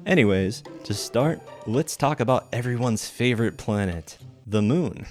Anyways, to start, let's talk about everyone's favorite planet, the moon.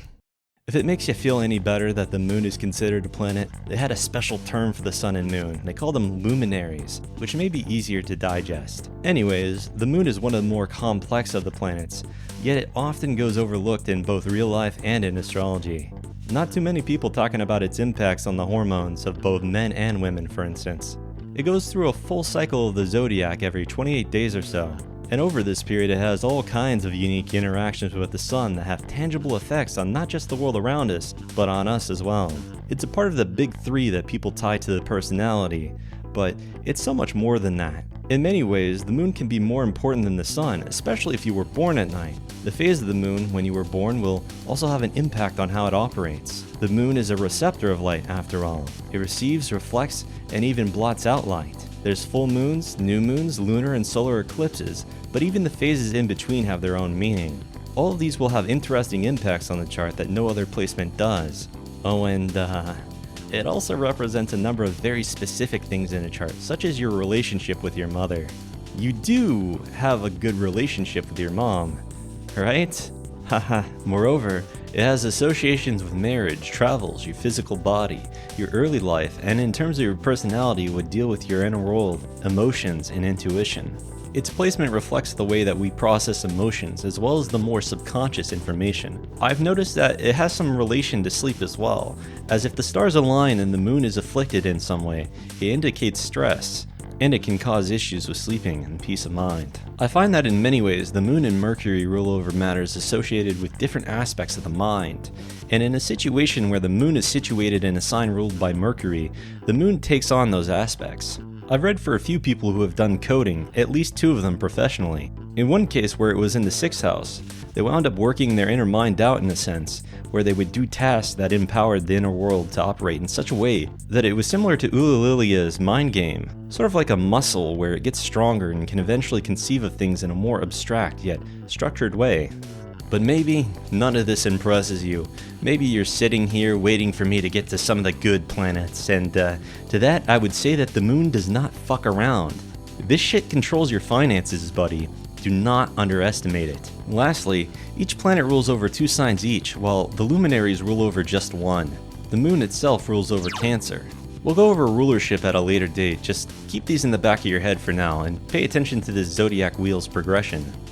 If it makes you feel any better that the moon is considered a planet, they had a special term for the sun and moon. They call them luminaries, which may be easier to digest. Anyways, the moon is one of the more complex of the planets, yet it often goes overlooked in both real life and in astrology. Not too many people talking about its impacts on the hormones of both men and women, for instance. It goes through a full cycle of the zodiac every 28 days or so. And over this period it has all kinds of unique interactions with the sun that have tangible effects on not just the world around us, but on us as well. It's a part of the big three that people tie to the personality, but it's so much more than that. In many ways, the moon can be more important than the sun, especially if you were born at night. The phase of the moon when you were born will also have an impact on how it operates. The moon is a receptor of light after all. It receives, reflects, and even blots out light. There's full moons, new moons, lunar and solar eclipses, but even the phases in between have their own meaning. All of these will have interesting impacts on the chart that no other placement does. Oh, and it also represents a number of very specific things in a chart, such as your relationship with your mother. You do have a good relationship with your mom, right? Haha. Moreover, it has associations with marriage, travels, your physical body, your early life, and in terms of your personality would deal with your inner world, emotions, and intuition. Its placement reflects the way that we process emotions as well as the more subconscious information. I've noticed that it has some relation to sleep as well, as if the stars align and the moon is afflicted in some way, it indicates stress, and it can cause issues with sleeping and peace of mind. I find that in many ways the moon and Mercury rule over matters associated with different aspects of the mind, and in a situation where the moon is situated in a sign ruled by Mercury, the moon takes on those aspects. I've read for a few people who have done coding, at least 2 of them professionally. In one case where it was in the 6th house, they wound up working their inner mind out in a sense, where they would do tasks that empowered the inner world to operate in such a way that it was similar to Ululilia's mind game, sort of like a muscle where it gets stronger and can eventually conceive of things in a more abstract yet structured way. But maybe none of this impresses you. Maybe you're sitting here waiting for me to get to some of the good planets, and to that I would say that the moon does not fuck around. This shit controls your finances, buddy. Do not underestimate it. Lastly, each planet rules over 2 signs each, while the luminaries rule over just 1. The moon itself rules over Cancer. We'll go over rulership at a later date, just keep these in the back of your head for now, and pay attention to this zodiac wheel's progression.